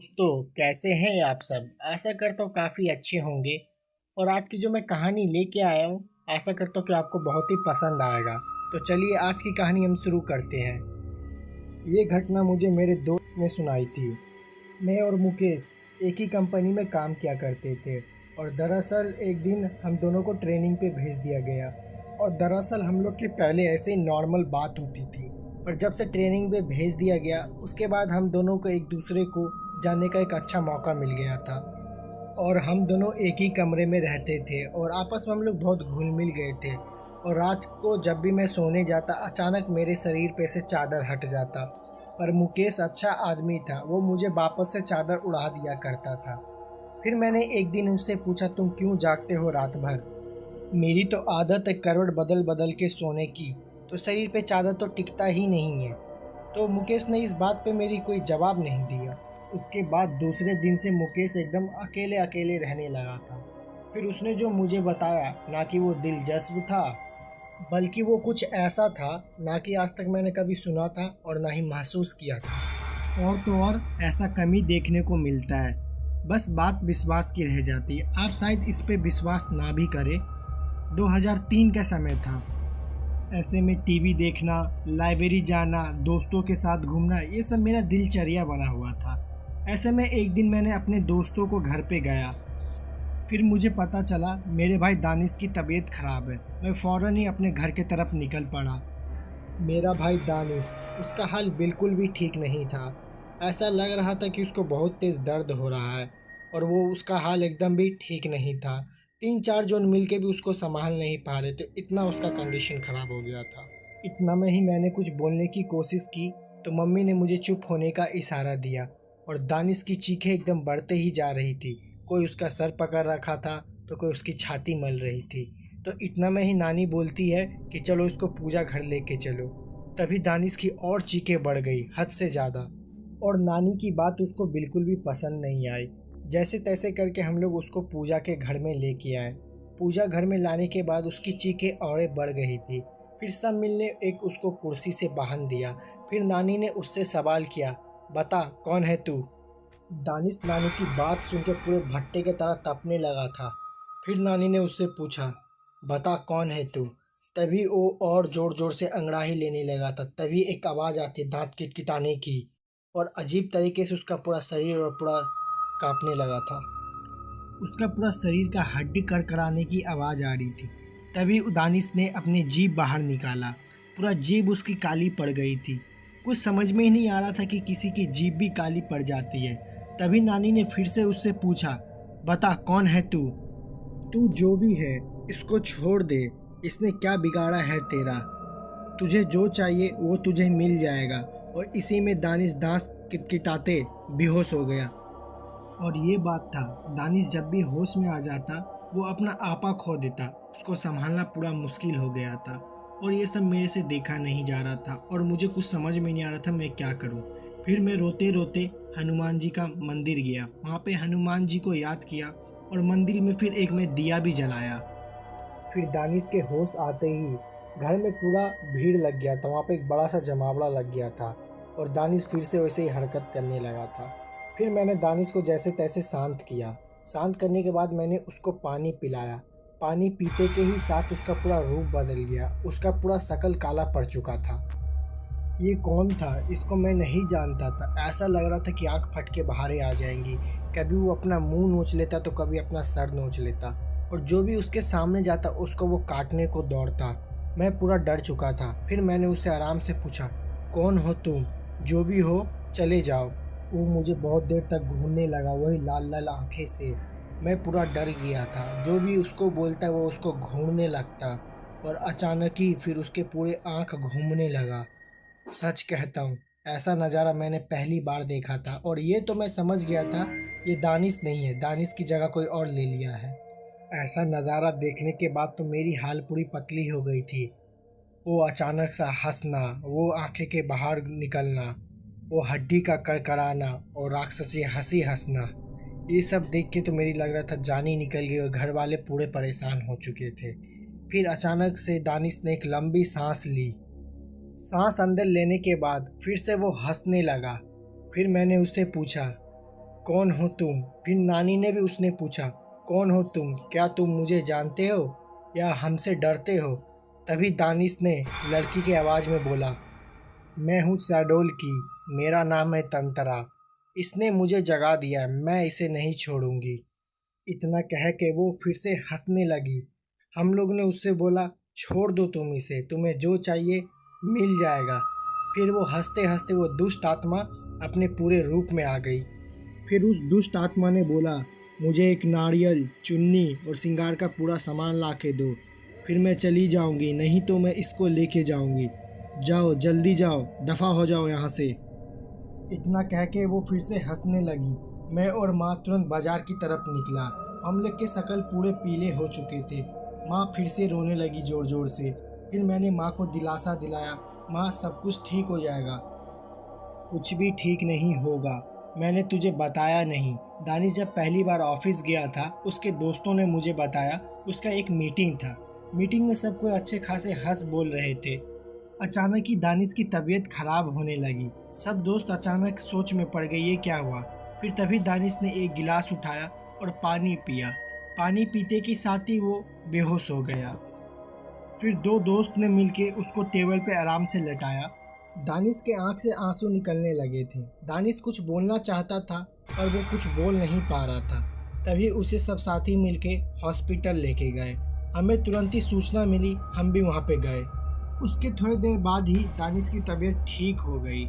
दोस्तों, कैसे हैं आप सब। आशा करता हूँ काफ़ी अच्छे होंगे। और आज की जो मैं कहानी लेके आया हूँ, आशा करता हूँ कि आपको बहुत ही पसंद आएगा। तो चलिए आज की कहानी हम शुरू करते हैं। ये घटना मुझे मेरे दोस्त ने सुनाई थी। मैं और मुकेश एक ही कंपनी में काम किया करते थे। और दरअसल एक दिन हम दोनों को ट्रेनिंग पे भेज दिया गया। और दरअसल हम लोग के पहले ऐसे ही नॉर्मल बात होती थी। पर जब से ट्रेनिंग पे भेज दिया गया उसके बाद हम दोनों को एक दूसरे को जानने का एक अच्छा मौका मिल गया था। और हम दोनों एक ही कमरे में रहते थे और आपस में हम लोग बहुत घुल मिल गए थे। और रात को जब भी मैं सोने जाता अचानक मेरे शरीर पे से चादर हट जाता। पर मुकेश अच्छा आदमी था, वो मुझे वापस से चादर उड़ा दिया करता था। फिर मैंने एक दिन उससे पूछा, तुम क्यों जागते हो रात भर। मेरी तो आदत है करवट बदल बदल के सोने की, तो शरीर पे चादर तो टिकता ही नहीं है। तो मुकेश ने इस बात पे मेरी कोई जवाब नहीं दिया। उसके बाद दूसरे दिन से मुकेश एकदम अकेले अकेले रहने लगा था। फिर उसने जो मुझे बताया ना कि वो दिलचस्प था, बल्कि वो कुछ ऐसा था ना कि आज तक मैंने कभी सुना था और ना ही महसूस किया था। और तो और ऐसा कम ही देखने को मिलता है। बस बात विश्वास की रह जाती है। आप शायद इस पे विश्वास ना भी करें। 2003 का समय था। ऐसे में टीवी देखना, लाइब्रेरी जाना, दोस्तों के साथ घूमना, ये सब मेरा दिनचर्या बना हुआ था। ऐसे में एक दिन मैंने अपने दोस्तों को घर पे गया। फिर मुझे पता चला मेरे भाई दानिश की तबीयत खराब है। मैं फ़ौरन ही अपने घर के तरफ निकल पड़ा। मेरा भाई दानिश, उसका हाल बिल्कुल भी ठीक नहीं था। ऐसा लग रहा था कि उसको बहुत तेज़ दर्द हो रहा है। और वो उसका हाल एकदम भी ठीक नहीं था। 3-4 जन मिल के भी उसको संभाल नहीं पा रहे थे, इतना उसका कंडीशन ख़राब हो गया था। इतना में ही मैंने कुछ बोलने की कोशिश की तो मम्मी ने मुझे चुप होने का इशारा दिया। और दानिश की चीखें एकदम बढ़ते ही जा रही थी। कोई उसका सर पकड़ रखा था तो कोई उसकी छाती मल रही थी। तो इतना में ही नानी बोलती है कि चलो इसको पूजा घर लेके चलो। तभी दानिश की और चीखें बढ़ गई हद से ज़्यादा। और नानी की बात उसको बिल्कुल भी पसंद नहीं आई। जैसे तैसे करके हम लोग उसको पूजा के घर में लेके आए। पूजा घर में लाने के बाद उसकी चीखें और बढ़ गई थी। फिर सब मिलने एक उसको कुर्सी से बांध दिया। फिर नानी ने उससे सवाल किया, बता कौन है तू। दानिश नानी की बात सुन के पूरे भट्टे की तरह तपने लगा था। फिर नानी ने उससे पूछा, बता कौन है तू। तभी वो और ज़ोर ज़ोर से अंगड़ाई लेने लगा था। तभी एक आवाज़ आती दांत किटकिटाने की। और अजीब तरीके से उसका पूरा शरीर और पूरा कांपने लगा था। उसका पूरा शरीर का हड्डी कड़कड़ाने की आवाज़ आ रही थी। तभी दानिश ने अपनी जीभ बाहर निकाला। पूरा जीभ उसकी काली पड़ गई थी। कुछ समझ में ही नहीं आ रहा था कि किसी की जीभ भी काली पड़ जाती है। तभी नानी ने फिर से उससे पूछा, बता कौन है तू। तू जो भी है इसको छोड़ दे। इसने क्या बिगाड़ा है तेरा। तुझे जो चाहिए वो तुझे मिल जाएगा। और इसी में दानिश दांत किटकिटाते बेहोश हो गया। और ये बात था, दानिश जब भी होश में आ जाता वो अपना आपा खो देता। उसको संभालना पूरा मुश्किल हो गया था। और ये सब मेरे से देखा नहीं जा रहा था और मुझे कुछ समझ में नहीं आ रहा था मैं क्या करूं। फिर मैं रोते रोते हनुमान जी का मंदिर गया। वहाँ पे हनुमान जी को याद किया और मंदिर में फिर एक मैं दिया भी जलाया। फिर दानिश के होश आते ही घर में पूरा भीड़ लग गया था। वहाँ पे एक बड़ा सा जमावड़ा लग गया था। और दानिश फिर से वैसे ही हरकत करने लगा था। फिर मैंने दानिश को जैसे तैसे शांत किया। शांत करने के बाद मैंने उसको पानी पिलाया। पानी पीते के ही साथ उसका पूरा रूप बदल गया। उसका पूरा शकल काला पड़ चुका था। ये कौन था, इसको मैं नहीं जानता था। ऐसा लग रहा था कि आँख फट के बाहर आ जाएंगी। कभी वो अपना मुंह नोच लेता तो कभी अपना सर नोच लेता। और जो भी उसके सामने जाता उसको वो काटने को दौड़ता। मैं पूरा डर चुका था। फिर मैंने उससे आराम से पूछा, कौन हो तुम। जो भी हो चले जाओ। वो मुझे बहुत देर तक घूरने लगा, वही लाल लाल आंखें से। मैं पूरा डर गया था। जो भी उसको बोलता वो उसको घूरने लगता। और अचानक ही फिर उसके पूरे आँख घूमने लगा। सच कहता हूँ, ऐसा नज़ारा मैंने पहली बार देखा था। और ये तो मैं समझ गया था ये दानिश नहीं है, दानिश की जगह कोई और ले लिया है। ऐसा नज़ारा देखने के बाद तो मेरी हाल पूरी पतली हो गई थी। वो अचानक सा हंसना, वो आंखें के बाहर निकलना, वो हड्डी का कड़कड़ाना और राक्षसी हंसी हंसना, ये सब देख के तो मेरी लग रहा था जान ही निकल गई और घर वाले पूरे परेशान हो चुके थे। फिर अचानक से दानिश ने एक लंबी सांस ली। सांस अंदर लेने के बाद फिर से वो हंसने लगा। फिर मैंने उससे पूछा, कौन हो तुम? फिर नानी ने भी उसने पूछा, कौन हो तुम? क्या तुम मुझे जानते हो या हमसे डरते हो? तभी दानिश ने लड़की की आवाज़ में बोला, मैं हूँ शहडोल की, मेरा नाम है तंतरा। इसने मुझे जगा दिया, मैं इसे नहीं छोड़ूंगी। इतना कह के वो फिर से हंसने लगी। हम लोग ने उससे बोला, छोड़ दो तुम इसे, तुम्हें जो चाहिए मिल जाएगा। फिर वो हंसते हंसते वो दुष्ट आत्मा अपने पूरे रूप में आ गई। फिर उस दुष्ट आत्मा ने बोला, मुझे एक नारियल, चुन्नी और श्रृंगार का पूरा सामान ला के दो, फिर मैं चली जाऊंगी, नहीं तो मैं इसको लेके जाऊंगी। जाओ जल्दी जाओ, दफ़ा हो जाओ यहाँ से। इतना कह के वो फिर से हंसने लगी। मैं और माँ तुरंत बाजार की तरफ निकला। हम लोग के शकल पूरे पीले हो चुके थे। माँ फिर से रोने लगी ज़ोर ज़ोर से। फिर मैंने माँ को दिलासा दिलाया, माँ सब कुछ ठीक हो जाएगा। कुछ भी ठीक नहीं होगा, मैंने तुझे बताया नहीं। दानिश जब पहली बार ऑफिस गया था, उसके दोस्तों ने मुझे बताया उसका एक मीटिंग था। मीटिंग में सब कोई अच्छे खासे हंस बोल रहे थे। अचानक ही दानिश की तबीयत खराब होने लगी। सब दोस्त अचानक सोच में पड़ गए, ये क्या हुआ। फिर तभी दानिश ने एक गिलास उठाया और पानी पिया। पानी पीते के साथ ही वो बेहोश हो गया। फिर दो दोस्त ने मिलके उसको टेबल पे आराम से लेटाया। दानिश के आंख से आंसू निकलने लगे थे। दानिश कुछ बोलना चाहता था पर वो कुछ बोल नहीं पा रहा था। तभी उसे सब साथी मिलके हॉस्पिटल लेके गए। हमें तुरंत ही सूचना मिली, हम भी वहाँ पे गए। उसके थोड़ी देर बाद ही दानिश की तबीयत ठीक हो गई।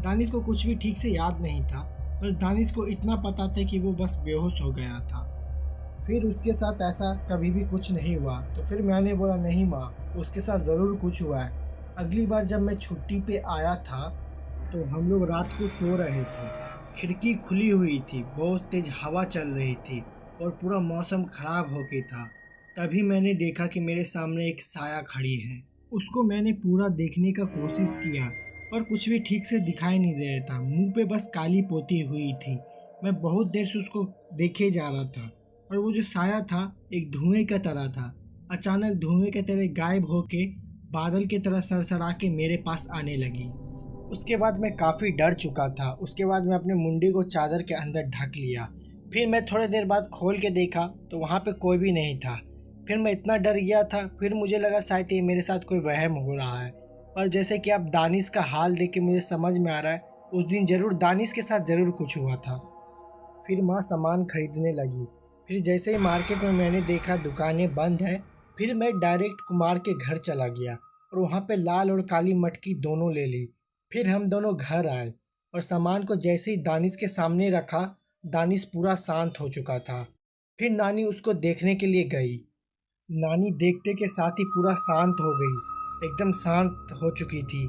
दानिश को कुछ भी ठीक से याद नहीं था, बस दानिश को इतना पता था कि वो बस बेहोश हो गया था। फिर उसके साथ ऐसा कभी भी कुछ नहीं हुआ। तो फिर मैंने बोला, नहीं माँ, उसके साथ ज़रूर कुछ हुआ है। अगली बार जब मैं छुट्टी पे आया था तो हम लोग रात को सो रहे थे। खिड़की खुली हुई थी, बहुत तेज हवा चल रही थी और पूरा मौसम खराब हो गया था। तभी मैंने देखा कि मेरे सामने एक साया खड़ी है। उसको मैंने पूरा देखने का कोशिश किया पर कुछ भी ठीक से दिखाई नहीं दे रहा था। मुंह पे बस काली पोती हुई थी। मैं बहुत देर से उसको देखे जा रहा था और वो जो साया था एक धुएं का तरह था। अचानक धुएं के तरह गायब होके बादल की तरह सरसरा के मेरे पास आने लगी। उसके बाद मैं काफ़ी डर चुका था। उसके बाद मैं अपने मुंडी को चादर के अंदर ढक लिया। फिर मैं थोड़ी देर बाद खोल के देखा तो वहाँ पे कोई भी नहीं था। फिर मैं इतना डर गया था, फिर मुझे लगा शायद ये मेरे साथ कोई वहम हो रहा है। पर जैसे कि अब दानिश का हाल देख के मुझे समझ में आ रहा है, उस दिन ज़रूर दानिश के साथ ज़रूर कुछ हुआ था। फिर माँ सामान खरीदने लगी। फिर जैसे ही मार्केट में मैंने देखा दुकानें बंद है, फिर मैं डायरेक्ट कुमार के घर चला गया और वहाँ पे लाल और काली मटकी दोनों ले ली। फिर हम दोनों घर आए और सामान को जैसे ही दानिश के सामने रखा, दानिश पूरा शांत हो चुका था। फिर नानी उसको देखने के लिए गई। नानी देखते के साथ ही पूरा शांत हो गई, एकदम शांत हो चुकी थी।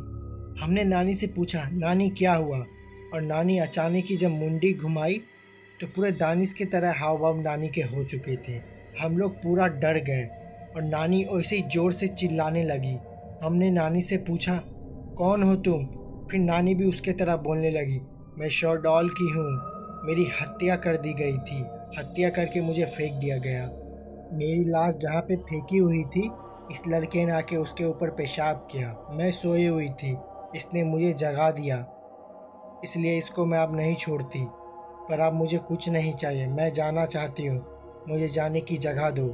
हमने नानी से पूछा, नानी क्या हुआ? और नानी अचानक ही जब मुंडी घुमाई तो पूरे दानिश की तरह हाव भाव नानी के हो चुके थे। हम लोग पूरा डर गए और नानी ऐसे ही ज़ोर से चिल्लाने लगी। हमने नानी से पूछा, कौन हो तुम? फिर नानी भी उसके तरह बोलने लगी, मैं शहडोल की हूँ, मेरी हत्या कर दी गई थी, हत्या करके मुझे फेंक दिया गया। मेरी लाश जहाँ पे फेंकी हुई थी, इस लड़के ने आके उसके ऊपर पेशाब किया। मैं सोई हुई थी, इसने मुझे जगा दिया, इसलिए इसको मैं अब नहीं छोड़ती। पर अब मुझे कुछ नहीं चाहिए, मैं जाना चाहती हूँ, मुझे जाने की जगह दो।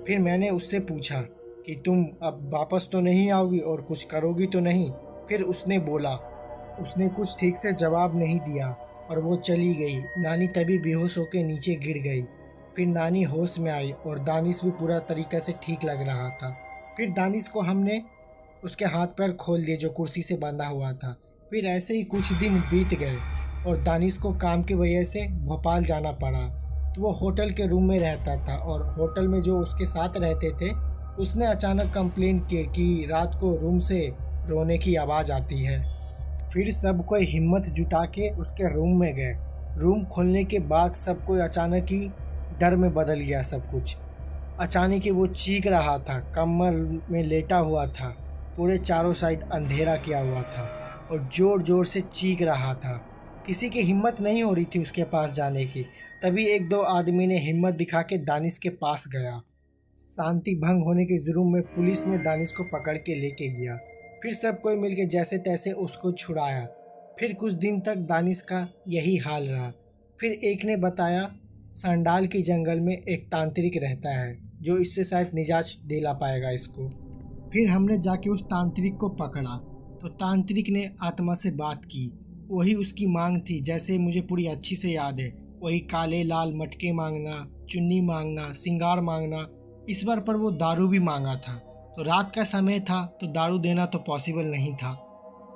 फिर मैंने उससे पूछा कि तुम अब वापस तो नहीं आओगी और कुछ करोगी तो नहीं? फिर उसने बोला, उसने कुछ ठीक से जवाब नहीं दिया और वो चली गई। नानी तभी बेहोश होकर नीचे गिर गई। फिर नानी होश में आई और दानिश भी पूरा तरीके से ठीक लग रहा था। फिर दानिश को हमने उसके हाथ पैर खोल दिए जो कुर्सी से बंधा हुआ था। फिर ऐसे ही कुछ दिन बीत गए और दानिश को काम की वजह से भोपाल जाना पड़ा। तो वो होटल के रूम में रहता था और होटल में जो उसके साथ रहते थे, उसने अचानक कंप्लेन की कि रात को रूम से रोने की आवाज़ आती है। फिर सब कोई हिम्मत जुटा के उसके रूम में गए। रूम खोलने के बाद सब कोई अचानक ही डर में बदल गया सब कुछ। अचानक ही वो चीख रहा था, कमर में लेटा हुआ था, पूरे चारों साइड अंधेरा किया हुआ था और ज़ोर ज़ोर से चीख रहा था। किसी की हिम्मत नहीं हो रही थी उसके पास जाने की। तभी एक दो आदमी ने हिम्मत दिखा के दानिश के पास गया। शांति भंग होने के जुर्म में पुलिस ने दानिश को पकड़ के लेके गया। फिर सब कोई मिलके जैसे तैसे उसको छुड़ाया। फिर कुछ दिन तक दानिश का यही हाल रहा। फिर एक ने बताया सांडाल के जंगल में एक तांत्रिक रहता है जो इससे शायद निजात दिला पाएगा इसको। फिर हमने जाके उस तांत्रिक को पकड़ा तो तांत्रिक ने आत्मा से बात की। वही उसकी मांग थी, जैसे मुझे पूरी अच्छी से याद है, वही काले लाल मटके मांगना, चुन्नी मांगना, सिंगार मांगना। इस बार पर वो दारू भी मांगा था। तो रात का समय था तो दारू देना तो पॉसिबल नहीं था।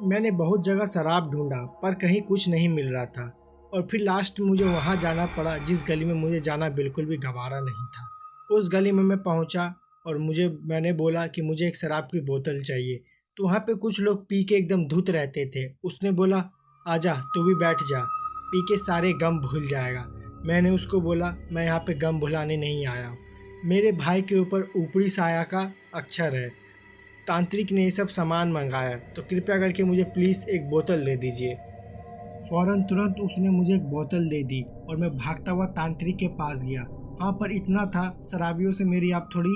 मैंने बहुत जगह शराब ढूंढा पर कहीं कुछ नहीं मिल रहा था और फिर लास्ट मुझे वहाँ जाना पड़ा जिस गली में मुझे जाना बिल्कुल भी गवारा नहीं था। उस गली में मैं पहुँचा और मैंने बोला कि मुझे एक शराब की बोतल चाहिए। तो वहाँ पे कुछ लोग पी के एकदम धुत रहते थे। उसने बोला आजा तू भी बैठ जा, पी के सारे गम भूल जाएगा। मैंने उसको बोला मैं यहाँ पे गम भुलाने नहीं आया हूँ, मेरे भाई के ऊपर ऊपरी साया का अक्षर है। तांत्रिक ने ये सब सामान मंगाया तो कृपया करके मुझे प्लीज़ एक बोतल दे दीजिए। फ़ौरन तुरंत उसने मुझे एक बोतल दे दी और मैं भागता हुआ तांत्रिक के पास गया। हाँ पर इतना था, शराबियों से मेरी अब थोड़ी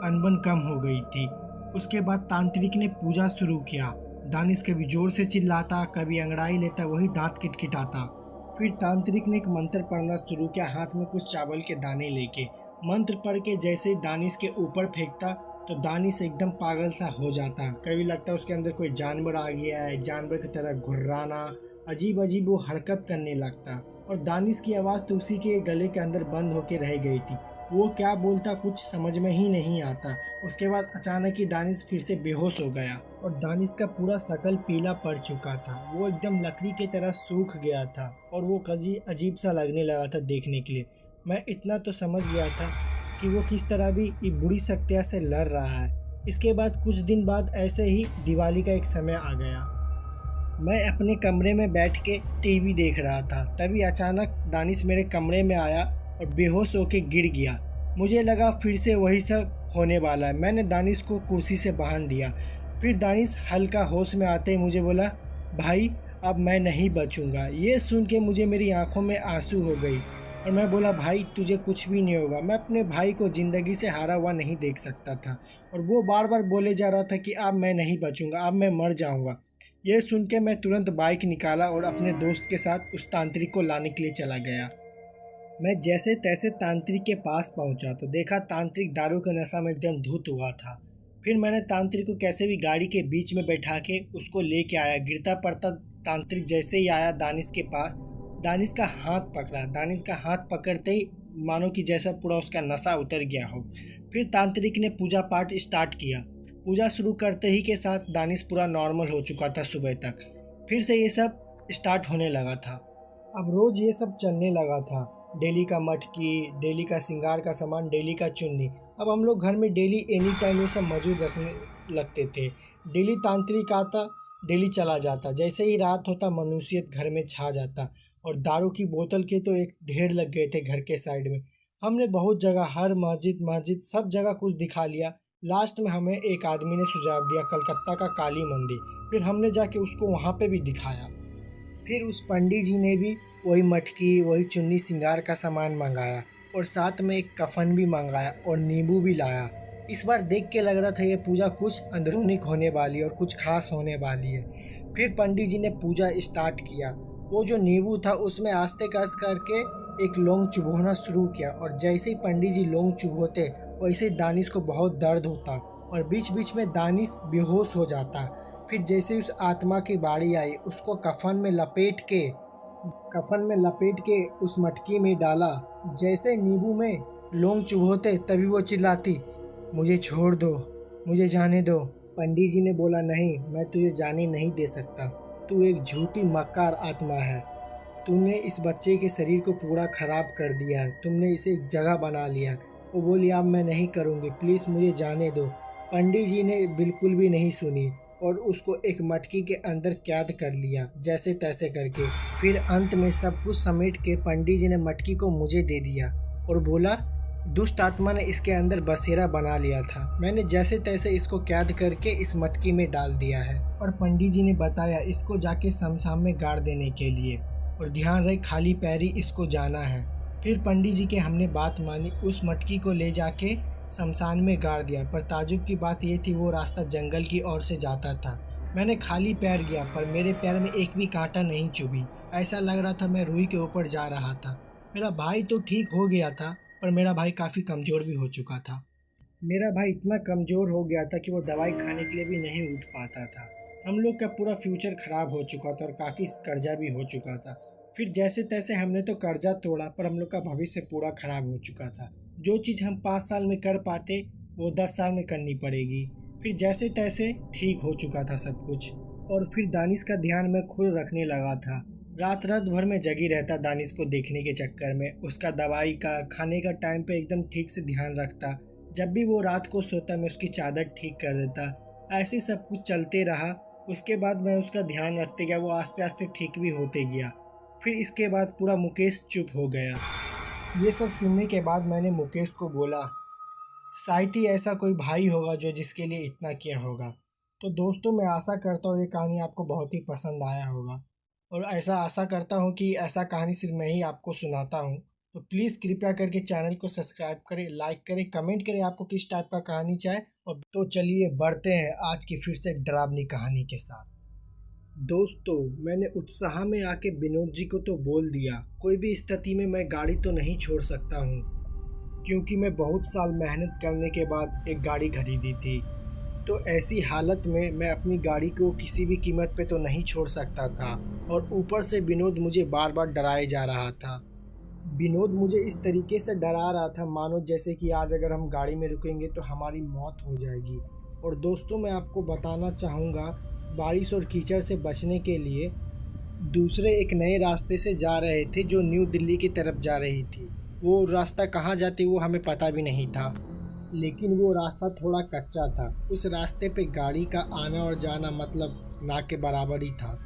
अनबन कम हो गई थी। उसके बाद तांत्रिक ने पूजा शुरू किया। दानिश कभी जोर से चिल्लाता, कभी अंगड़ाई लेता, वही दांत किटकिटाता। फिर तांत्रिक ने एक मंत्र पढ़ना शुरू किया, हाथ में कुछ चावल के दाने लेके। मंत्र पढ़ के जैसे ही दानिश के ऊपर फेंकता तो दानिश एकदम पागल सा हो जाता। कभी लगता उसके अंदर कोई जानवर आ गया है, जानवर की तरह घुर्राना, अजीब अजीब वो हरकत करने लगता। और दानिश की आवाज़ तो उसी के गले के अंदर बंद होके रह गई थी। वो क्या बोलता कुछ समझ में ही नहीं आता। उसके बाद अचानक ही दानिश फिर से बेहोश हो गया और दानिश का पूरा शकल पीला पड़ चुका था। वो एकदम लकड़ी की तरह सूख गया था और वो अजीब सा लगने लगा था देखने के लिए। मैं इतना तो समझ गया था कि वो किस तरह भी एक बुरी शक्तियाँ से लड़ रहा है। इसके बाद कुछ दिन बाद ऐसे ही दिवाली का एक समय आ गया। मैं अपने कमरे में बैठ के टीवी देख रहा था, तभी अचानक दानिश मेरे कमरे में आया और बेहोश होके गिर गया। मुझे लगा फिर से वही सब होने वाला है। मैंने दानिश को कुर्सी से बांध दिया। फिर दानिश हल्का होश में आते ही मुझे बोला भाई अब मैं नहीं बचूंगा। ये सुन के मुझे मेरी आंखों में आंसू हो गई और मैं बोला भाई तुझे कुछ भी नहीं होगा। मैं अपने भाई को ज़िंदगी से हारा हुआ नहीं देख सकता था और वो बार बार बोले जा रहा था कि अब मैं नहीं बचूंगा, अब मैं मर जाऊंगा। ये सुन के मैं तुरंत बाइक निकाला और अपने दोस्त के साथ उस तांत्रिक को लाने के लिए चला गया। मैं जैसे तैसे तांत्रिक के पास पहुंचा तो देखा तांत्रिक दारू के नशा में एकदम धुत हुआ था। फिर मैंने तांत्रिक को कैसे भी गाड़ी के बीच में बैठा के उसको लेके आया। गिरता पड़ता तांत्रिक जैसे ही आया दानिश के पास, दानिश का हाथ पकड़ा। दानिश का हाथ पकड़ते ही मानो कि जैसा पूरा उसका नशा उतर गया हो। फिर तांत्रिक ने पूजा पाठ स्टार्ट किया। पूजा शुरू करते ही के साथ दानिश पूरा नॉर्मल हो चुका था सुबह तक। फिर से ये सब स्टार्ट होने लगा था। अब रोज़ ये सब चलने लगा था। डेली का मटकी, डेली का सिंगार का सामान, डेली का चुन्नी। अब हम लोग घर में डेली एनी टाइम ये सब मौजूद रखने लगते थे। डेली तांत्रिक आता, डेली चला जाता। जैसे ही रात होता मनुष्यत घर में छा जाता और दारू की बोतल के तो एक ढेर लग गए थे घर के साइड में। हमने बहुत जगह, हर मस्जिद सब जगह कुछ दिखा लिया। लास्ट में हमें एक आदमी ने सुझाव दिया कलकत्ता का काली मंदिर। फिर हमने जाके उसको वहाँ पे भी दिखाया। फिर उस पंडित जी ने भी वही मटकी, वही चुन्नी, सिंगार का सामान मंगाया और साथ में एक कफन भी मंगाया और नींबू भी लाया। इस बार देख के लग रहा था ये पूजा कुछ अंदरूनी होने वाली है और कुछ खास होने वाली है। फिर पंडित जी ने पूजा स्टार्ट किया। वो जो नींबू था उसमें आस्ते कस करके एक लौंग चुभोना शुरू किया और जैसे ही पंडित जी लौंग चुभोते वैसे ही दानिश को बहुत दर्द होता और बीच बीच में दानिश बेहोश हो जाता। फिर जैसे उस आत्मा की बारी आई उसको कफन में लपेट के उस मटकी में डाला। जैसे नींबू में लौंग चुभोते तभी वो चिल्लाती मुझे छोड़ दो, मुझे जाने दो। पंडित जी ने बोला नहीं, मैं तुझे जाने नहीं दे सकता। तू एक झूठी मक्कार आत्मा है। तूने इस बच्चे के शरीर को पूरा ख़राब कर दिया है। तुमने इसे एक जगह बना लिया। वो बोली अब मैं नहीं करूँगी, प्लीज़ मुझे जाने दो। पंडित जी ने बिल्कुल भी नहीं सुनी और उसको एक मटकी के अंदर कैद कर लिया जैसे तैसे करके। फिर अंत में सब कुछ समेट के पंडित जी ने मटकी को मुझे दे दिया और बोला दुष्ट आत्मा ने इसके अंदर बसेरा बना लिया था। मैंने जैसे तैसे इसको कैद करके इस मटकी में डाल दिया है और पंडित जी ने बताया इसको जाके शमशान में गाड़ देने के लिए और ध्यान रहे खाली पैरी इसको जाना है। फिर पंडित जी के हमने बात मानी, उस मटकी को ले जाके शमशान में गाड़ दिया। पर ताजुब की बात ये थी वो रास्ता जंगल की ओर से जाता था। मैंने खाली पैर गया पर मेरे पैर में एक भी कांटा नहीं चुभी। ऐसा लग रहा था मैं रूही के ऊपर जा रहा था। मेरा भाई तो ठीक हो गया था, पर मेरा भाई काफ़ी कमज़ोर भी हो चुका था। मेरा भाई इतना कमज़ोर हो गया था कि वो दवाई खाने के लिए भी नहीं उठ पाता था। हम लोग का पूरा फ्यूचर ख़राब हो चुका था और काफ़ी कर्जा भी हो चुका था। फिर जैसे तैसे हमने तो कर्जा तोड़ा, पर हम लोग का भविष्य पूरा ख़राब हो चुका था। जो चीज़ हम 5 साल में कर पाते वो 10 साल में करनी पड़ेगी। फिर जैसे तैसे ठीक हो चुका था सब कुछ। और फिर दानिश का ध्यान मैं खुद रखने लगा था। रात रात भर में जगी रहता दानिश को देखने के चक्कर में। उसका दवाई का, खाने का टाइम पे एकदम ठीक से ध्यान रखता। जब भी वो रात को सोता मैं उसकी चादर ठीक कर देता। ऐसे सब कुछ चलते रहा। उसके बाद मैं उसका ध्यान रखते गया, वो आस्ते आस्ते ठीक भी होते गया। फिर इसके बाद पूरा मुकेश चुप हो गया। ये सब सुनने के बाद मैंने मुकेश को बोला, शायद ही ऐसा कोई भाई होगा जो जिसके लिए इतना किया होगा। तो दोस्तों, मैं आशा करता हूँ ये कहानी आपको बहुत ही पसंद आया होगा, और ऐसा आशा करता हूँ कि ऐसा कहानी सिर्फ मैं ही आपको सुनाता हूँ। तो प्लीज़ कृपया करके चैनल को सब्सक्राइब करें, लाइक करें, कमेंट करें आपको किस टाइप का कहानी चाहे। और तो चलिए बढ़ते हैं आज की फिर से एक डरावनी कहानी के साथ। दोस्तों, मैंने उत्साह में आके विनोद जी को तो बोल दिया, कोई भी स्थिति में मैं गाड़ी तो नहीं छोड़ सकता हूँ, क्योंकि मैं बहुत साल मेहनत करने के बाद एक गाड़ी खरीदी थी। तो ऐसी हालत में मैं अपनी गाड़ी को किसी भी कीमत पे तो नहीं छोड़ सकता था। और ऊपर से विनोद मुझे बार बार डराए जा रहा था। विनोद मुझे इस तरीके से डरा रहा था मानो जैसे कि आज अगर हम गाड़ी में रुकेंगे तो हमारी मौत हो जाएगी। और दोस्तों, मैं आपको बताना चाहूँगा, बारिश और कीचड़ से बचने के लिए दूसरे एक नए रास्ते से जा रहे थे जो न्यू दिल्ली की तरफ जा रही थी। वो रास्ता कहाँ जाती वो हमें पता भी नहीं था, लेकिन वो रास्ता थोड़ा कच्चा था। उस रास्ते पे गाड़ी का आना और जाना मतलब ना के बराबर ही था।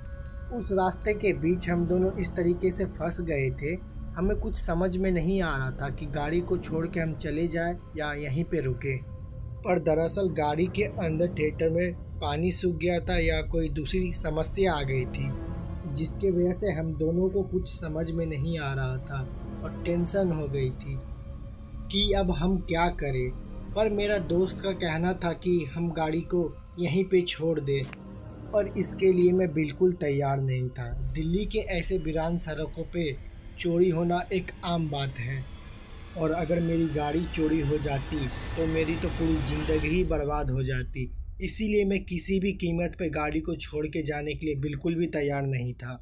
उस रास्ते के बीच हम दोनों इस तरीके से फंस गए थे, हमें कुछ समझ में नहीं आ रहा था कि गाड़ी को छोड़ के हम चले जाएं या यहीं पे रुके। पर दरअसल गाड़ी के अंदर थिएटर में पानी सूख गया था या कोई दूसरी समस्या आ गई थी, जिसके वजह से हम दोनों को कुछ समझ में नहीं आ रहा था और टेंशन हो गई थी कि अब हम क्या करें। पर मेरा दोस्त का कहना था कि हम गाड़ी को यहीं पे छोड़ दें, और इसके लिए मैं बिल्कुल तैयार नहीं था। दिल्ली के ऐसे वीरान सड़कों पे चोरी होना एक आम बात है, और अगर मेरी गाड़ी चोरी हो जाती तो मेरी तो पूरी ज़िंदगी ही बर्बाद हो जाती। इसीलिए मैं किसी भी कीमत पे गाड़ी को छोड़ के जाने के लिए बिल्कुल भी तैयार नहीं था।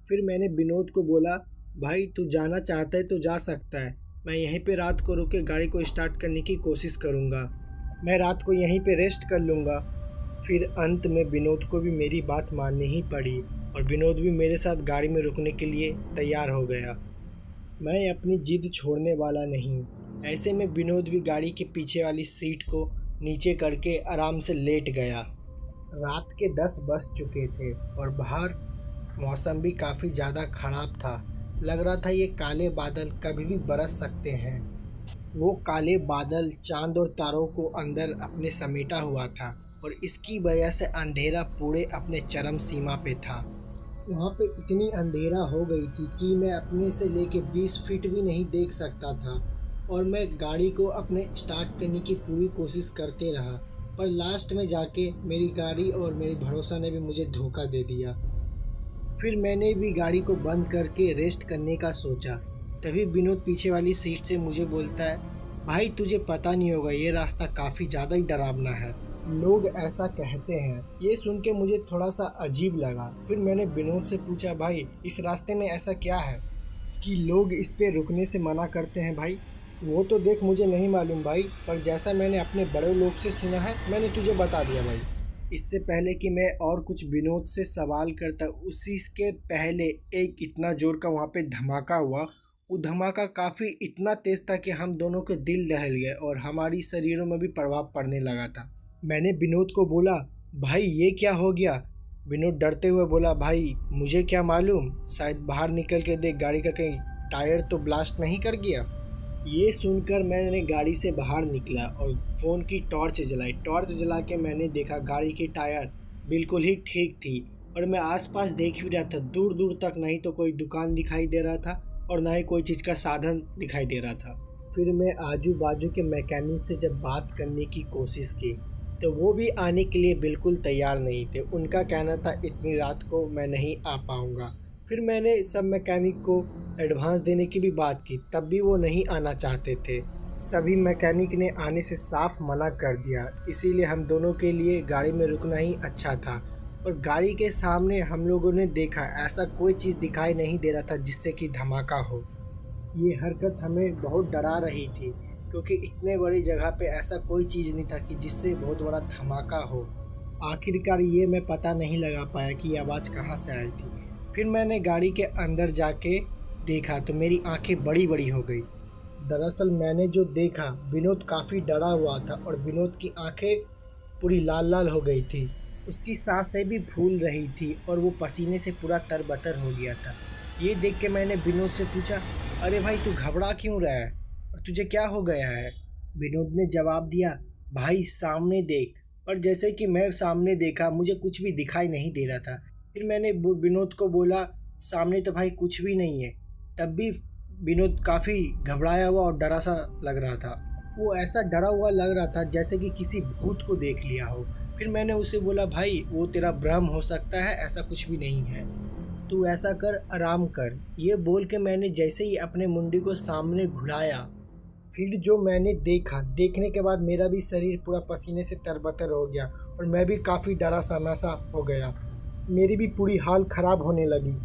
फिर मैंने विनोद को बोला, भाई तू जाना चाहता है तो जा सकता है, मैं यहीं पे रात को रुक के गाड़ी को स्टार्ट करने की कोशिश करूँगा, मैं रात को यहीं पे रेस्ट कर लूँगा। फिर अंत में विनोद को भी मेरी बात माननी ही पड़ी, और विनोद भी मेरे साथ गाड़ी में रुकने के लिए तैयार हो गया। मैं अपनी जिद छोड़ने वाला नहीं। ऐसे में विनोद भी गाड़ी के पीछे वाली सीट को नीचे करके आराम से लेट गया। रात के 10 बज चुके थे और बाहर मौसम भी काफ़ी ज़्यादा ख़राब था। लग रहा था ये काले बादल कभी भी बरस सकते हैं। वो काले बादल चांद और तारों को अंदर अपने समेटा हुआ था, और इसकी वजह से अंधेरा पूरे अपने चरम सीमा पे था। वहाँ पे इतनी अंधेरा हो गई थी कि मैं अपने से लेके 20 फीट भी नहीं देख सकता था, और मैं गाड़ी को अपने स्टार्ट करने की पूरी कोशिश करते रहा, पर लास्ट में जाके मेरी गाड़ी और मेरी भरोसा ने भी मुझे धोखा दे दिया। फिर मैंने भी गाड़ी को बंद करके रेस्ट करने का सोचा। तभी विनोद पीछे वाली सीट से मुझे बोलता है, भाई तुझे पता नहीं होगा, ये रास्ता काफ़ी ज़्यादा ही डरावना है, लोग ऐसा कहते हैं। ये सुन के मुझे थोड़ा सा अजीब लगा। फिर मैंने विनोद से पूछा, भाई इस रास्ते में ऐसा क्या है कि लोग इस पे रुकने से मना करते हैं? भाई वो तो देख मुझे नहीं मालूम भाई, पर जैसा मैंने अपने बड़े लोग से सुना है मैंने तुझे बता दिया भाई। इससे पहले कि मैं और कुछ विनोद से सवाल करता, उसी के पहले एक इतना जोर का वहाँ पे धमाका हुआ। वो धमाका काफ़ी इतना तेज़ था कि हम दोनों के दिल दहल गए और हमारी शरीरों में भी प्रभाव पड़ने लगा था। मैंने विनोद को बोला, भाई ये क्या हो गया? विनोद डरते हुए बोला, भाई मुझे क्या मालूम, शायद बाहर निकल के देख, गाड़ी का कहीं टायर तो ब्लास्ट नहीं कर गया। ये सुनकर मैंने गाड़ी से बाहर निकला और फ़ोन की टॉर्च जलाई। टॉर्च जला के मैंने देखा गाड़ी की टायर बिल्कुल ही ठीक थी, और मैं आसपास देख भी रहा था। दूर दूर तक नहीं तो कोई दुकान दिखाई दे रहा था और ना ही कोई चीज़ का साधन दिखाई दे रहा था। फिर मैं आजू बाजू के मैकेनिक से जब बात करने की कोशिश की तो वो भी आने के लिए बिल्कुल तैयार नहीं थे। उनका कहना था इतनी रात को मैं नहीं आ पाऊँगा। फिर मैंने सब मैकेनिक को एडवांस देने की भी बात की, तब भी वो नहीं आना चाहते थे। सभी मैकेनिक ने आने से साफ मना कर दिया, इसीलिए हम दोनों के लिए गाड़ी में रुकना ही अच्छा था। और गाड़ी के सामने हम लोगों ने देखा ऐसा कोई चीज़ दिखाई नहीं दे रहा था जिससे कि धमाका हो। ये हरकत हमें बहुत डरा रही थी, क्योंकि इतने बड़ी जगह पे ऐसा कोई चीज़ नहीं था कि जिससे बहुत बड़ा धमाका हो। आखिरकार ये मैं पता नहीं लगा पाया कि ये आवाज़ कहाँ से आई थी। फिर मैंने गाड़ी के अंदर जाके देखा तो मेरी आंखें बड़ी बड़ी हो गई। दरअसल मैंने जो देखा, विनोद काफ़ी डरा हुआ था और विनोद की आंखें पूरी लाल लाल हो गई थी। उसकी सांसें भी फूल रही थी और वो पसीने से पूरा तरबतर हो गया था। ये देख के मैंने विनोद से पूछा, अरे भाई तू घबरा क्यों रहा है और तुझे क्या हो गया है? विनोद ने जवाब दिया, भाई सामने देख। और जैसे कि मैं सामने देखा, मुझे कुछ भी दिखाई नहीं दे रहा था। फिर मैंने विनोद को बोला, सामने तो भाई कुछ भी नहीं है। तब भी विनोद काफ़ी घबराया हुआ और डरा सा लग रहा था। वो ऐसा डरा हुआ लग रहा था जैसे कि किसी भूत को देख लिया हो। फिर मैंने उसे बोला, भाई वो तेरा भ्रम हो सकता है, ऐसा कुछ भी नहीं है, तू ऐसा कर, आराम कर। ये बोल के मैंने जैसे ही अपने मुंडी को सामने घुराया, फिर जो मैंने देखा, देखने के बाद मेरा भी शरीर पूरा पसीने से तरबतर हो गया और मैं भी काफ़ी डरा सा हो गया। मेरी भी पूरी हाल ख़राब होने लगी।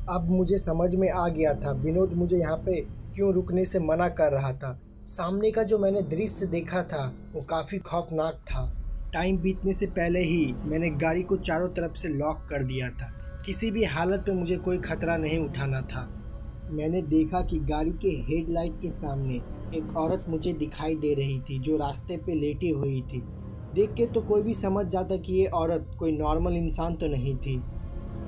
अब मुझे समझ में आ गया था विनोद मुझे यहाँ पे क्यों रुकने से मना कर रहा था। सामने का जो मैंने दृश्य देखा था वो काफ़ी खौफनाक था। टाइम बीतने से पहले ही मैंने गाड़ी को चारों तरफ से लॉक कर दिया था। किसी भी हालत में मुझे कोई खतरा नहीं उठाना था। मैंने देखा कि गाड़ी के हेडलाइट के सामने एक औरत मुझे दिखाई दे रही थी जो रास्ते पे लेटी हुई थी। देख के तो कोई भी समझ जाता कि ये औरत कोई नॉर्मल इंसान तो नहीं थी।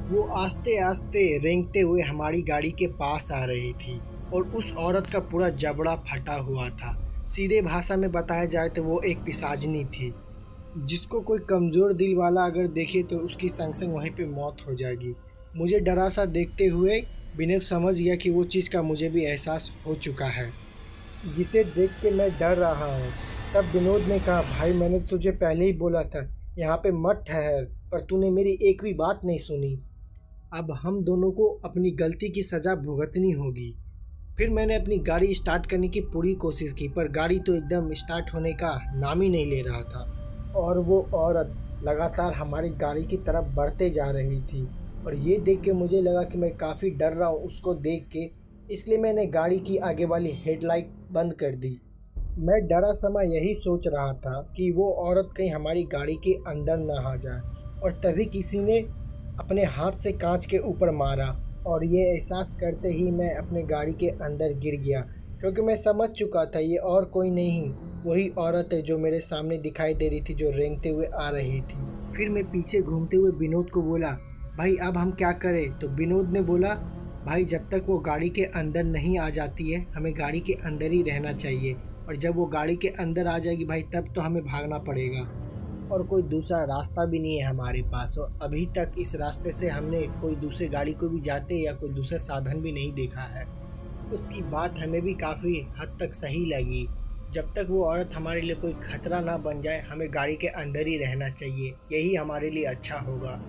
वो आस्ते आस्ते रेंगते हुए हमारी गाड़ी के पास आ रही थी और उस औरत का पूरा जबड़ा फटा हुआ था। सीधे भाषा में बताया जाए तो वो एक पिशाचनी थी, जिसको कोई कमज़ोर दिल वाला अगर देखे तो उसकी संग संग वहीं पे मौत हो जाएगी। मुझे डरा सा देखते हुए विनोद समझ गया कि वो चीज़ का मुझे भी एहसास हो चुका है, जिसे देख के मैं डर रहा हूँ। तब विनोद ने कहा, भाई मैंने तुझे पहले ही बोला था यहाँ पे मत ठहर, पर तूने मेरी एक भी बात नहीं सुनी। अब हम दोनों को अपनी गलती की सज़ा भुगतनी होगी। फिर मैंने अपनी गाड़ी स्टार्ट करने की पूरी कोशिश की, पर गाड़ी तो एकदम स्टार्ट होने का नाम ही नहीं ले रहा था और वो औरत लगातार हमारी गाड़ी की तरफ बढ़ते जा रही थी। और ये देख के मुझे लगा कि मैं काफ़ी डर रहा हूँ उसको देख के, इसलिए मैंने गाड़ी की आगे वाली हेडलाइट बंद कर दी। मैं डरा समय यही सोच रहा था कि वो औरत कहीं हमारी गाड़ी के अंदर ना आ जाए, और तभी किसी ने अपने हाथ से कांच के ऊपर मारा और ये एहसास करते ही मैं अपने गाड़ी के अंदर गिर गया, क्योंकि मैं समझ चुका था ये और कोई नहीं, वही औरत है जो मेरे सामने दिखाई दे रही थी, जो रेंगते हुए आ रही थी। फिर मैं पीछे घूमते हुए विनोद को बोला, भाई अब हम क्या करें? तो विनोद ने बोला, भाई जब तक वो गाड़ी के अंदर नहीं आ जाती है हमें गाड़ी के अंदर ही रहना चाहिए, और जब वो गाड़ी के अंदर आ जाएगी भाई तब तो हमें भागना पड़ेगा, और कोई दूसरा रास्ता भी नहीं है हमारे पास, और अभी तक इस रास्ते से हमने कोई दूसरी गाड़ी को भी जाते या कोई दूसरा साधन भी नहीं देखा है। उसकी बात हमें भी काफ़ी हद तक सही लगी। जब तक वो औरत हमारे लिए कोई खतरा ना बन जाए हमें गाड़ी के अंदर ही रहना चाहिए, यही हमारे लिए अच्छा होगा।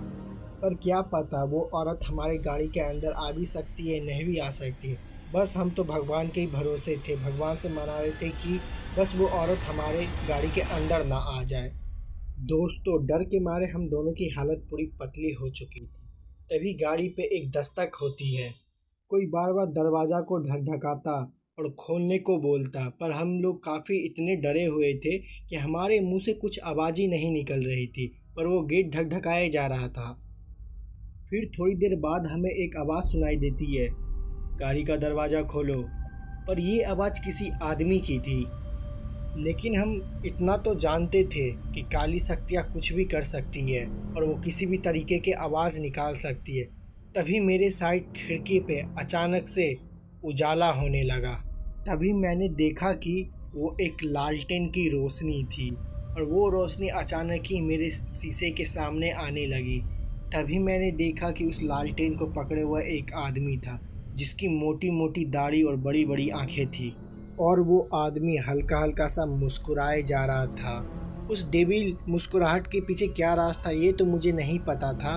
पर क्या पता वो औरत हमारी गाड़ी के अंदर आ भी सकती है, नहीं भी आ सकती है। बस हम तो भगवान के ही भरोसे थे, भगवान से मना रहे थे कि बस वो औरत हमारे गाड़ी के अंदर ना आ जाए। दोस्तों डर के मारे हम दोनों की हालत पूरी पतली हो चुकी थी। तभी गाड़ी पे एक दस्तक होती है। कोई बार बार दरवाज़ा को ढकढकाता और खोलने को बोलता, पर हम लोग काफ़ी इतने डरे हुए थे कि हमारे मुंह से कुछ आवाज़ ही नहीं निकल रही थी, पर वो गेट ढकढकाया जा रहा था। फिर थोड़ी देर बाद हमें एक आवाज़ सुनाई देती है, गाड़ी का दरवाज़ा खोलो। पर ये आवाज़ किसी आदमी की थी। लेकिन हम इतना तो जानते थे कि काली शक्तियाँ कुछ भी कर सकती है और वो किसी भी तरीके के आवाज़ निकाल सकती है। तभी मेरे साइड खिड़की पे अचानक से उजाला होने लगा। तभी मैंने देखा कि वो एक लालटेन की रोशनी थी, और वो रोशनी अचानक ही मेरे शीशे के सामने आने लगी। तभी मैंने देखा कि उस लालटेन को पकड़े हुआ एक आदमी था, जिसकी मोटी मोटी दाढ़ी और बड़ी बड़ी आंखें थी, और वो आदमी हल्का हल्का सा मुस्कुराए जा रहा था। उस डेविल मुस्कुराहट के पीछे क्या राज था ये तो मुझे नहीं पता था।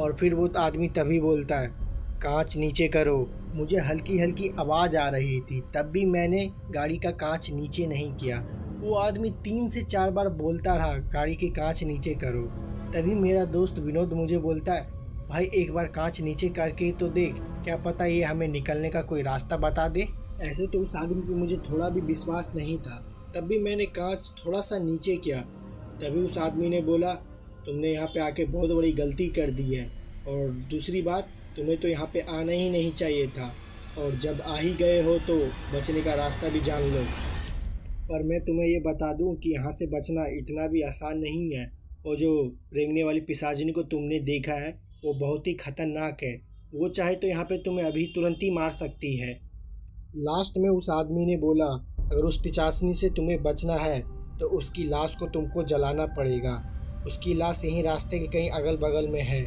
और फिर वो आदमी तभी बोलता है, कांच नीचे करो। मुझे हल्की हल्की आवाज़ आ रही थी, तब भी मैंने गाड़ी का कांच नीचे नहीं किया। वो आदमी 3 से 4 बार बोलता रहा, गाड़ी के कांच नीचे करो। तभी मेरा दोस्त विनोद मुझे बोलता है, भाई एक बार कांच नीचे करके तो देख, क्या पता ये हमें निकलने का कोई रास्ता बता दे। ऐसे तो उस आदमी पे मुझे थोड़ा भी विश्वास नहीं था, तब भी मैंने कांच थोड़ा सा नीचे किया। तभी उस आदमी ने बोला, तुमने यहाँ पे आके बहुत बड़ी गलती कर दी है, और दूसरी बात, तुम्हें तो यहाँ पे आना ही नहीं चाहिए था, और जब आ ही गए हो तो बचने का रास्ता भी जान लो। पर मैं तुम्हें ये बता दूं कि यहाँ से बचना इतना भी आसान नहीं है। और जो रेंगने वाली पिशाचिनी को तुमने देखा है वो बहुत ही खतरनाक है। वो चाहे तो यहाँ पे तुम्हें अभी तुरंत ही मार सकती है। लास्ट में उस आदमी ने बोला, अगर उस पिशाचिनी से तुम्हें बचना है तो उसकी लाश को तुमको जलाना पड़ेगा। उसकी लाश यहीं रास्ते के कहीं अगल बगल में है।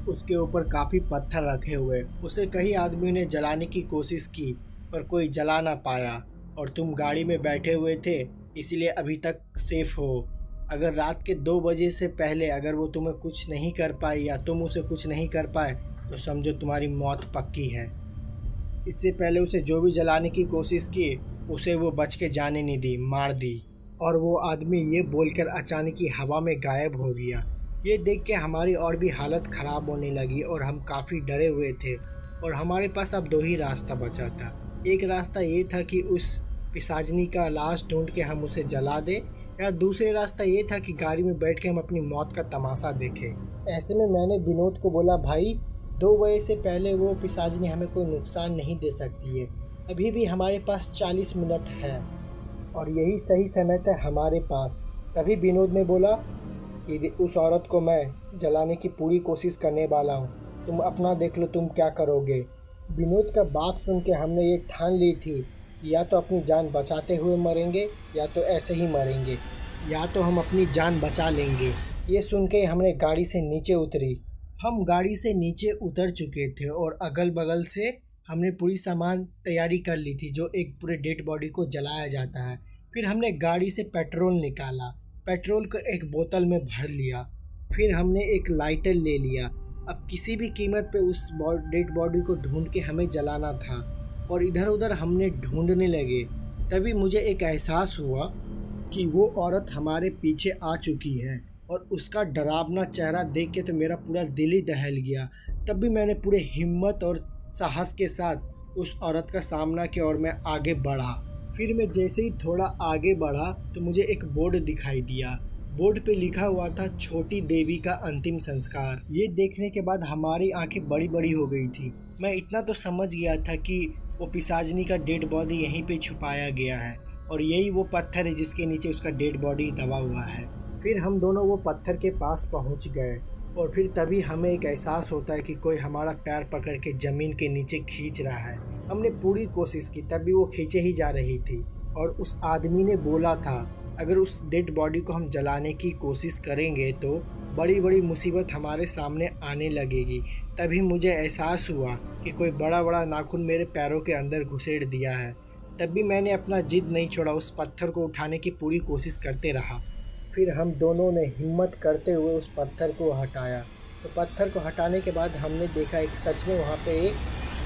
उसके ऊपर काफ़ी पत्थर रखे हुए। उसे कई आदमियों ने जलाने की कोशिश की पर कोई जला ना पाया, और तुम गाड़ी में बैठे हुए थे इसलिए अभी तक सेफ हो। अगर रात के 2 बजे से पहले अगर वो तुम्हें कुछ नहीं कर पाई या तुम उसे कुछ नहीं कर पाए तो समझो तुम्हारी मौत पक्की है। इससे पहले उसे जो भी जलाने की कोशिश की उसे वो बच के जाने नहीं दी, मार दी। और वो आदमी ये बोलकर अचानक ही हवा में गायब हो गया। ये देख के हमारी और भी हालत ख़राब होने लगी और हम काफ़ी डरे हुए थे। और हमारे पास अब 2 ही रास्ता बचा था। एक रास्ता ये था कि उस पिशाचिनी का लाश ढूंढ के हम उसे जला दें, या दूसरे रास्ता ये था कि गाड़ी में बैठ के हम अपनी मौत का तमाशा देखें। ऐसे में मैंने विनोद को बोला, भाई 2 बजे से पहले वो पिशाचिनी हमें कोई नुकसान नहीं दे सकती है। अभी भी हमारे पास 40 मिनट है और यही सही समय था हमारे पास। तभी विनोद ने बोला कि उस औरत को मैं जलाने की पूरी कोशिश करने वाला हूँ, तुम अपना देख लो तुम क्या करोगे। विनोद का बात सुन के हमने ये ठान ली थी कि या तो अपनी जान बचाते हुए मरेंगे या तो ऐसे ही मरेंगे, या तो हम अपनी जान बचा लेंगे। ये सुन के हमने गाड़ी से नीचे उतरी। हम गाड़ी से नीचे उतर चुके थे और अगल बगल से हमने पूरी सामान तैयारी कर ली थी जो एक पूरे डेड बॉडी को जलाया जाता है। फिर हमने गाड़ी से पेट्रोल निकाला, पेट्रोल को एक बोतल में भर लिया। फिर हमने एक लाइटर ले लिया। अब किसी भी कीमत पे उस डेड बॉडी को ढूंढ के हमें जलाना था और इधर उधर हमने ढूंढने लगे। तभी मुझे एक एहसास हुआ कि वो औरत हमारे पीछे आ चुकी है और उसका डरावना चेहरा देख के तो मेरा पूरा दिल ही दहल गया। तब भी मैंने पूरे हिम्मत और साहस के साथ उस औरत का सामना किया और मैं आगे बढ़ा। फिर मैं जैसे ही थोड़ा आगे बढ़ा तो मुझे एक बोर्ड दिखाई दिया। बोर्ड पे लिखा हुआ था, छोटी देवी का अंतिम संस्कार। ये देखने के बाद हमारी आंखें बड़ी बड़ी हो गई थी। मैं इतना तो समझ गया था कि वो पिशाचिनी का डेड बॉडी यहीं पे छुपाया गया है और यही वो पत्थर है जिसके नीचे उसका डेड बॉडी दबा हुआ है। फिर हम दोनों वो पत्थर के पास पहुंच गए और फिर तभी हमें एक एहसास होता है कि कोई हमारा पैर पकड़ के ज़मीन के नीचे खींच रहा है। हमने पूरी कोशिश की तब भी वो खींचे ही जा रही थी। और उस आदमी ने बोला था, अगर उस डेड बॉडी को हम जलाने की कोशिश करेंगे तो बड़ी बड़ी मुसीबत हमारे सामने आने लगेगी। तभी मुझे एहसास हुआ कि कोई बड़ा बड़ा नाखून मेरे पैरों के अंदर घुसेड़ दिया है। तब भी मैंने अपना जिद नहीं छोड़ा, उस पत्थर को उठाने की पूरी कोशिश करते रहा। फिर हम दोनों ने हिम्मत करते हुए उस पत्थर को हटाया। तो पत्थर को हटाने के बाद हमने देखा एक सच में वहाँ पे एक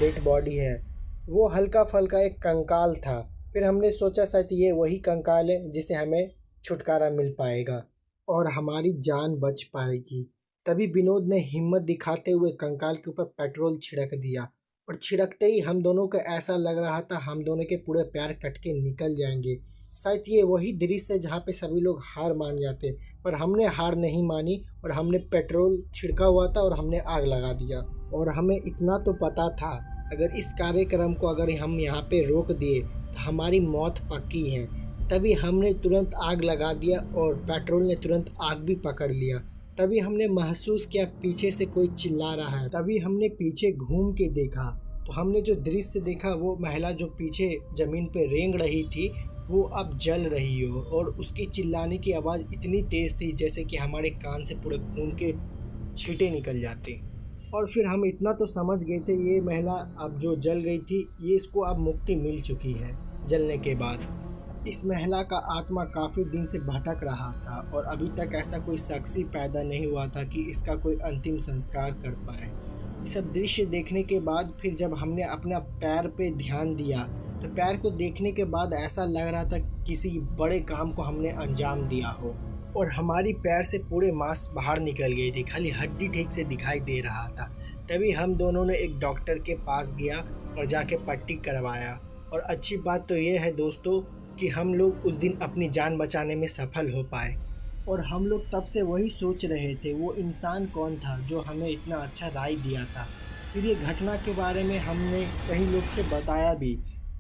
डेड बॉडी है। वो हल्का फल्का एक कंकाल था। फिर हमने सोचा शायद ये वही कंकाल है जिसे हमें छुटकारा मिल पाएगा और हमारी जान बच पाएगी। तभी विनोद ने हिम्मत दिखाते हुए कंकाल के ऊपर पेट्रोल छिड़क दिया और छिड़कते ही हम दोनों को ऐसा लग रहा था हम दोनों के पूरे पैर कट के निकल जाएंगे। शायद ये वही दृश्य है जहाँ पे सभी लोग हार मान जाते, पर हमने हार नहीं मानी और हमने पेट्रोल छिड़का हुआ था और हमने आग लगा दिया। और हमें इतना तो पता था, अगर इस कार्यक्रम को अगर हम यहाँ पे रोक दिए तो हमारी मौत पक्की है। तभी हमने तुरंत आग लगा दिया और पेट्रोल ने तुरंत आग भी पकड़ लिया। तभी हमने महसूस किया पीछे से कोई चिल्ला रहा है। तभी हमने पीछे घूम के देखा तो हमने जो दृश्य देखा, वो महिला जो पीछे ज़मीन पे रेंग रही थी वो अब जल रही हो और उसकी चिल्लाने की आवाज़ इतनी तेज़ थी जैसे कि हमारे कान से पूरे खून के छींटे निकल जाते। और फिर हम इतना तो समझ गए थे ये महिला अब जो जल गई थी ये इसको अब मुक्ति मिल चुकी है जलने के बाद। इस महिला का आत्मा काफ़ी दिन से भटक रहा था और अभी तक ऐसा कोई शख्स ही पैदा नहीं हुआ था कि इसका कोई अंतिम संस्कार कर पाए। ये सब दृश्य देखने के बाद फिर जब हमने अपना पैर पे ध्यान दिया तो पैर को देखने के बाद ऐसा लग रहा था किसी बड़े काम को हमने अंजाम दिया हो और हमारी पैर से पूरे मांस बाहर निकल गई थी, खाली हड्डी ठीक से दिखाई दे रहा था। तभी हम दोनों ने एक डॉक्टर के पास गया और जाके पट्टी करवाया। और अच्छी बात तो ये है दोस्तों कि हम लोग उस दिन अपनी जान बचाने में सफल हो पाए। और हम लोग तब से वही सोच रहे थे वो इंसान कौन था जो हमें इतना अच्छा राय दिया था। फिर ये घटना के बारे में हमने कई लोग से बताया भी,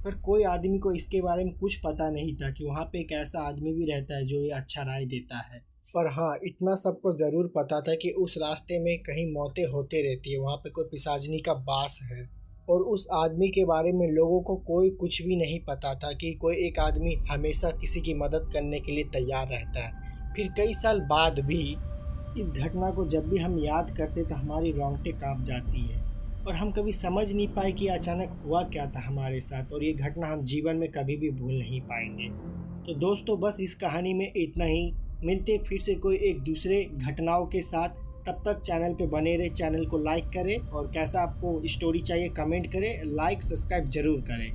पर कोई आदमी को इसके बारे में कुछ पता नहीं था कि वहाँ पे एक ऐसा आदमी भी रहता है जो ये अच्छा राय देता है। पर हाँ, इतना सबको ज़रूर पता था कि उस रास्ते में कहीं मौतें होते रहती है, वहाँ पे कोई पिशाचनी का वास है। और उस आदमी के बारे में लोगों को कोई कुछ भी नहीं पता था कि कोई एक आदमी हमेशा किसी की मदद करने के लिए तैयार रहता है। फिर कई साल बाद भी इस घटना को जब भी हम याद करते तो हमारी रोंगटे कांप जाती है और हम कभी समझ नहीं पाए कि अचानक हुआ क्या था हमारे साथ, और ये घटना हम जीवन में कभी भी भूल नहीं पाएंगे। तो दोस्तों बस इस कहानी में इतना ही। मिलते फिर से कोई एक दूसरे घटनाओं के साथ। तब तक चैनल पे बने रहे, चैनल को लाइक करें और कैसा आपको स्टोरी चाहिए कमेंट करें, लाइक सब्सक्राइब जरूर करें।